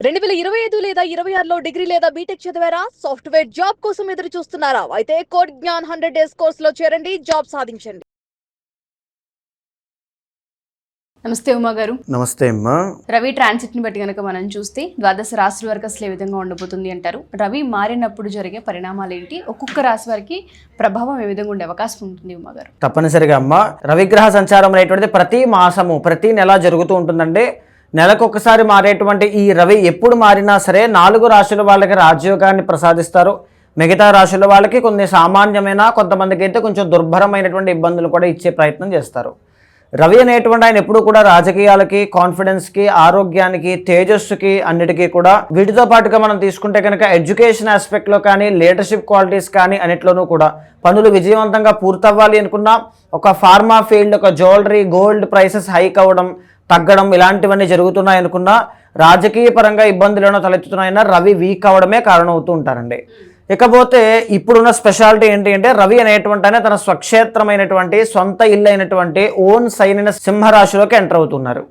2025 లేదా 26లో డిగ్రీ లేదా బీటెక్ చదివారా? సాఫ్ట్‌వేర్ జాబ్ కోసం ఎదురు చూస్తున్నారా? అయితే కోడ్ జ్ఞాన్ 100 డేస్ కోర్సులో చేరండి, జాబ్ సాధించండి. నమస్తే ఉమా గారు. నమస్తే అమ్మా. రవి ట్రాన్సిట్ ని బట్టి కనుక మనం చూస్తే ద్వాదశ రాశుల వరకు అసలు ఏ విధంగా ఉండబోతుంది అంటారు? రవి మారినప్పుడు జరిగే పరిణామాలు ఏంటి? ఒక్కొక్క రాశి వారికి ప్రభావం ఏ విధంగా ఉండే అవకాశం ఉంటుంది ఉమా గారు? తప్పనిసరిగా అమ్మా, రవిగ్రహ సంచారం అనేటువంటిది ప్రతి మాసము ప్రతి నెల జరుగుతూ ఉంటుందండి. నెలకొకసారి మారేటువంటి ఈ రవి ఎప్పుడు మారినా సరే 4 రాశుల వాళ్ళకి రాజయోగాన్ని ప్రసాదిస్తారు. మిగతా రాశుల వాళ్ళకి కొన్ని సామాన్యమైన, కొంతమందికి అయితే కొంచెం దుర్భరమైనటువంటి ఇబ్బందులు కూడా ఇచ్చే ప్రయత్నం చేస్తారు. రవి అనేటువంటి ఆయన ఎప్పుడు కూడా రాజకీయాలకి, కాన్ఫిడెన్స్కి, ఆరోగ్యానికి, తేజస్సుకి, అన్నిటికీ కూడా వీటితో పాటుగా మనం తీసుకుంటే కనుక ఎడ్యుకేషన్ ఆస్పెక్ట్లో కానీ, లీడర్షిప్ క్వాలిటీస్ కానీ అన్నిట్లోనూ కూడా పనులు విజయవంతంగా పూర్తవ్వాలి అనుకున్నా, ఒక ఫార్మా ఫీల్డ్, ఒక జ్యువెలరీ, గోల్డ్ ప్రైసెస్ హైక్ అవ్వడం, తగ్గడం ఇలాంటివన్నీ జరుగుతున్నాయి అనుకున్నా, రాజకీయ పరంగా ఇబ్బందులను తలెత్తుతున్నాయన్నా రవి వీక్ అవ్వడమే కారణం అవుతూ ఉంటారండి. ఇకపోతే ఇప్పుడున్న స్పెషాలిటీ ఏంటి అంటే, రవి అనేటువంటి ఆయన తన స్వక్షేత్రమైనటువంటి సొంత ఇల్లు అయినటువంటి ఓన్ సైన్ అయిన సింహరాశిలోకి ఎంటర్ అవుతున్నారు.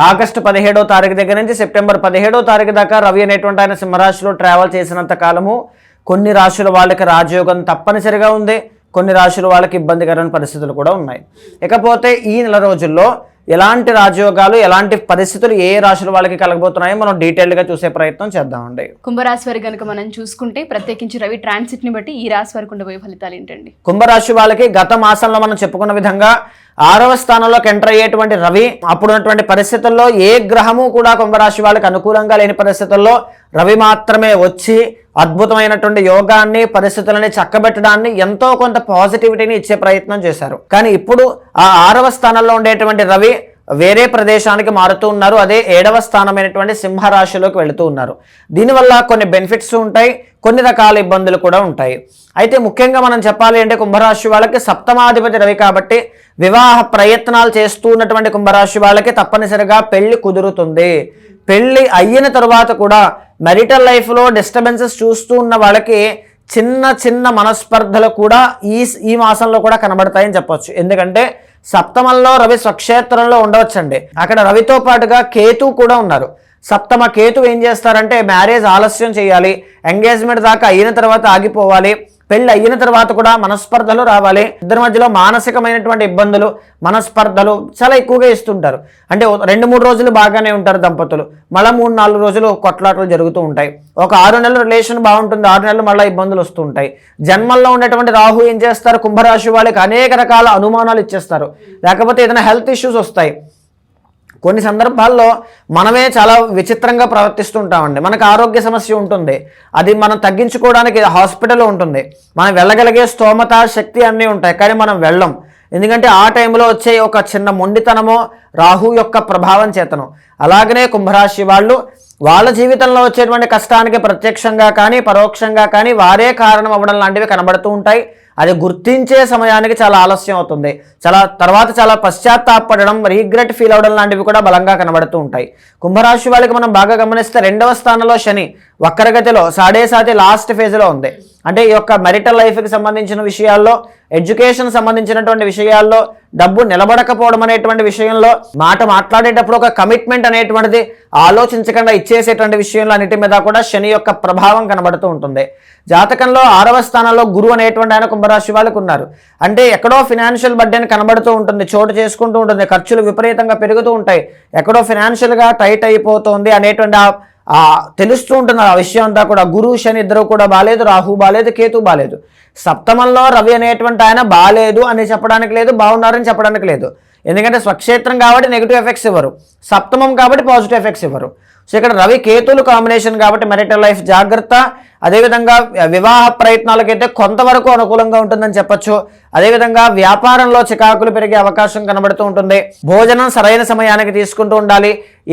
ఆగస్టు 17వ తారీఖు దగ్గర నుంచి సెప్టెంబర్ 17వ తారీఖు దాకా రవి అనేటువంటి ఆయన సింహరాశిలో ట్రావెల్ చేసినంత కాలము కొన్ని రాశుల వాళ్ళకి రాజయోగం తప్పనిసరిగా ఉంది, కొన్ని రాశుల వాళ్ళకి ఇబ్బందికరమైన పరిస్థితులు కూడా ఉన్నాయి. ఇకపోతే ఈ నెల రోజుల్లో ఎలాంటి రాజయోగాలు, ఎలాంటి పరిస్థితులు ఏ రాశుల వాళ్ళకి కలగబోతున్నాయో మనం డీటెయిల్గా చూసే ప్రయత్నం చేద్దామండి. కుంభరాశి వారి కనుక మనం చూసుకుంటే ప్రత్యేకించి రవి ట్రాన్సిట్ ని బట్టి ఈ రాశి వారికి ఉండబోయే ఫలితాలు ఏంటండి? కుంభరాశి వాళ్ళకి గత మాసంలో మనం చెప్పుకున్న విధంగా 6వ స్థానంలోకి ఎంటర్ అయ్యేటువంటి రవి అప్పుడున్నటువంటి పరిస్థితుల్లో ఏ గ్రహము కూడా కుంభరాశి వాళ్ళకి అనుకూలంగా లేని పరిస్థితుల్లో రవి మాత్రమే వచ్చి అద్భుతమైనటువంటి యోగాన్ని, పరిస్థితులని చక్కబెట్టడాన్ని, ఎంతో కొంత పాజిటివిటీని ఇచ్చే ప్రయత్నం చేశారు. కానీ ఇప్పుడు ఆ 6వ స్థానంలో ఉండేటువంటి రవి వేరే ప్రదేశానికి మారుతూ ఉన్నారు. అదే 7వ స్థానమైనటువంటి సింహరాశిలోకి వెళుతూ ఉన్నారు. దీనివల్ల కొన్ని బెనిఫిట్స్ ఉంటాయి, కొన్ని రకాల ఇబ్బందులు కూడా ఉంటాయి. అయితే ముఖ్యంగా మనం చెప్పాలి అంటే కుంభరాశి వాళ్ళకి సప్తమాధిపతి రవి కాబట్టి వివాహ ప్రయత్నాలు చేస్తూ ఉన్నటువంటి కుంభరాశి వాళ్ళకి తప్పనిసరిగా పెళ్లి కుదురుతుంది. పెళ్లి అయిన తర్వాత కూడా మెరిటల్ లైఫ్లో డిస్టర్బెన్సెస్ చూస్తూ ఉన్న వాళ్ళకి చిన్న చిన్న మనస్పర్ధలు కూడా ఈ మాసంలో కూడా కనబడతాయని చెప్పొచ్చు. ఎందుకంటే సప్తమంలో రవి స్వక్షేత్రంలో ఉండవచ్చండి. అక్కడ రవితో పాటుగా కేతు కూడా ఉన్నారు. సప్తమ కేతు ఏం చేస్తారంటే మ్యారేజ్ ఆలస్యం చేయాలి, ఎంగేజ్మెంట్ దాకా అయిన తర్వాత ఆగిపోవాలి, పెళ్ళి అయిన తర్వాత కూడా మనస్పర్ధలు రావాలి, ఇద్దరి మధ్యలో మానసికమైనటువంటి ఇబ్బందులు, మనస్పర్ధలు చాలా ఎక్కువగా ఇస్తుంటారు. అంటే 2-3 రోజులు బాగానే ఉంటారు దంపతులు, మళ్ళీ 3-4 రోజులు కొట్లాటలు జరుగుతూ ఉంటాయి. ఒక 6 నెలలు రిలేషన్ బాగుంటుంది, 6 నెలలు మళ్ళీ ఇబ్బందులు వస్తూ ఉంటాయి. జన్మల్లో ఉన్నటువంటి రాహు ఏం చేస్తారు, కుంభరాశి వాళ్ళకి అనేక రకాల అనుమానాలు ఇచ్చేస్తారు, లేకపోతే ఏదైనా హెల్త్ ఇష్యూస్ వస్తాయి. కొన్ని సందర్భాల్లో మనమే చాలా విచిత్రంగా ప్రవర్తిస్తుంటామండి. మనకు ఆరోగ్య సమస్య ఉంటుంది, అది మనం తగ్గించుకోవడానికి హాస్పిటల్లో ఉంటుంది, మనం వెళ్ళగలిగే స్తోమత, శక్తి అన్నీ ఉంటాయి, కానీ మనం వెళ్ళం. ఎందుకంటే ఆ టైంలో వచ్చే ఒక చిన్న మొండితనమో రాహు యొక్క ప్రభావం చేతనం. అలాగనే కుంభరాశి వాళ్ళు వాళ్ళ జీవితంలో వచ్చేటువంటి కష్టానికి ప్రత్యక్షంగా కానీ పరోక్షంగా కానీ వారే కారణం అవ్వడం లాంటివి కనబడుతూ ఉంటాయి. అది గుర్తించే సమయానికి చాలా ఆలస్యం అవుతుంది, తర్వాత చాలా పశ్చాత్తాపడడం, రీగ్రెట్ ఫీల్ అవ్వడం లాంటివి కూడా బలంగా కనబడుతూ ఉంటాయి. కుంభరాశి వాళ్ళకి మనం బాగా గమనిస్తే 2వ స్థానంలో శని వక్రగతిలో సాడే లాస్ట్ ఫేజ్లో ఉంది. అంటే ఈ యొక్క మెరిటల్ లైఫ్కి సంబంధించిన విషయాల్లో, ఎడ్యుకేషన్ సంబంధించినటువంటి విషయాల్లో, డబ్బు నిలబడకపోవడం అనేటువంటి విషయంలో, మాట మాట్లాడేటప్పుడు ఒక కమిట్మెంట్ అనేటువంటిది ఆలోచించకుండా ఇచ్చేసేటువంటి విషయంలో అన్నిటి మీద కూడా శని యొక్క ప్రభావం కనబడుతూ ఉంటుంది. జాతకంలో 6వ స్థానంలో గురువు అనేటువంటి ఆయన కుంభరాశి వాళ్ళకు ఉన్నారు. అంటే ఎక్కడో ఫినాన్షియల్ బడ్డెన్ కనబడుతూ ఉంటుంది, చోటు చేసుకుంటూ ఉంటుంది, ఖర్చులు విపరీతంగా పెరుగుతూ ఉంటాయి, ఎక్కడో ఫినాన్షియల్గా టైట్ అయిపోతుంది అనేటువంటి తెలుస్తూ ఉంటుంది. ఆ విషయం అంతా కూడా గురువు శని ఇద్దరు కూడా బాలేదు, రాహు బాలేదు, కేతు బాలేదు. సప్తమంలో రవి అనేటువంటి ఆయన బాలేదు అని చెప్పడానికి లేదు, బాగున్నారని చెప్పడానికి లేదు. ఎందుకంటే స్వక్షేత్రం కాబట్టి నెగిటివ్ ఎఫెక్ట్స్ ఇవ్వరు, సప్తమం కాబట్టి పాజిటివ్ ఎఫెక్ట్స్ ఇవ్వరు. సో ఇక్కడ రవి కేతులు కాంబినేషన్ కాబట్టి మెరిటల్ లైఫ్ జాగ్రత్త. అదేవిధంగా వివాహ ప్రయత్నాలకైతే కొంతవరకు అనుకూలంగా ఉంటుందని చెప్పొచ్చు. అదేవిధంగా వ్యాపారంలో చికాకులు పెరిగే అవకాశం కనబడుతూ ఉంటుంది. భోజనం సరైన సమయానికి తీసుకుంటూ ఉండాలి.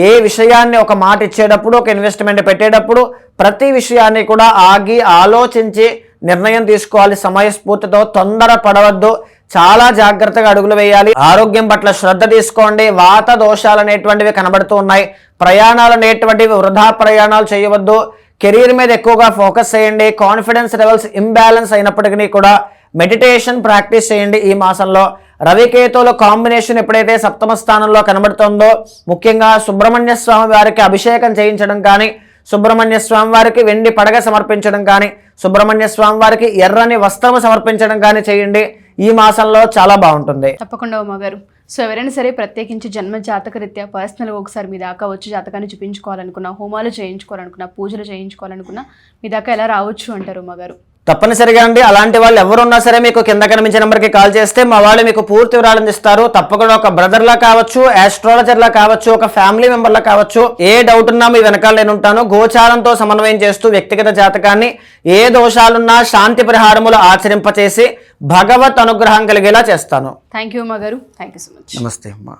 ఏ విషయాన్ని ఒక మాట ఇచ్చేటప్పుడు, ఒక ఇన్వెస్ట్మెంట్ పెట్టేటప్పుడు ప్రతి విషయాన్ని కూడా ఆగి ఆలోచించి నిర్ణయం తీసుకోవాలి. సమయస్ఫూర్తితో తొందర పడవద్దు, చాలా జాగ్రత్తగా అడుగులు వేయాలి. ఆరోగ్యం పట్ల శ్రద్ధ తీసుకోండి. వాత దోషాలు అనేటువంటివి కనబడుతూ ఉన్నాయి. ప్రయాణాలు అనేటువంటివి వృధా ప్రయాణాలు చేయవద్దు. కెరీర్ మీద ఎక్కువగా ఫోకస్ చేయండి. కాన్ఫిడెన్స్ లెవెల్స్ ఇంబ్యాలెన్స్ అయినప్పటికీ కూడా మెడిటేషన్ ప్రాక్టీస్ చేయండి. ఈ మాసంలో రవికేతుల కాంబినేషన్ ఎప్పుడైతే సప్తమ స్థానంలో కనబడుతుందో, ముఖ్యంగా సుబ్రహ్మణ్య స్వామి వారికి అభిషేకం చేయించడం కానీ, సుబ్రహ్మణ్య స్వామి వారికి వెండి పడగ సమర్పించడం కానీ, సుబ్రహ్మణ్య స్వామి వారికి ఎర్రని వస్త్రము సమర్పించడం కానీ చేయండి. ఈ మాసంలో చాలా బాగుంటుంది. తప్పకుండా ఉమ్మగారు. సో ఎవరైనా సరే ప్రత్యేకించి జన్మ జాతక రీత్యా పర్సనల్గా ఒకసారి మీ దాకా వచ్చి జాతకాన్ని చూపించుకోవాలనుకున్నా, హోమాలు చేయించుకోవాలనుకున్నా, పూజలు చేయించుకోవాలనుకున్నా మీ దాకా ఎలా రావచ్చు అంటారు ఉమ్మగారు? తప్పనిసరిగా అండి. అలాంటి వాళ్ళు ఎవరున్నా సరే మీకు కింద కనిపించే నెంబర్కి కాల్ చేస్తే మా వాళ్ళు మీకు పూర్తి వివరాలు అందిస్తారు. తప్పకుండా ఒక బ్రదర్లా కావచ్చు, ఆస్ట్రాలజర్లా కావచ్చు, ఒక ఫ్యామిలీ మెంబర్లా కావచ్చు, ఏ డౌట్ ఉన్నా మీ వెనకాల నేను ఉంటాను. గోచారంతో సమన్వయం చేస్తూ వ్యక్తిగత జాతకాన్ని ఏ దోషాలున్నా శాంతి పరిహారములు ఆచరింపచేసి భగవత్ అనుగ్రహం కలిగేలా చేస్తాను. థ్యాంక్ యూ ఉమ్మగారు. Thank you so much. నమస్తే అమ్మా.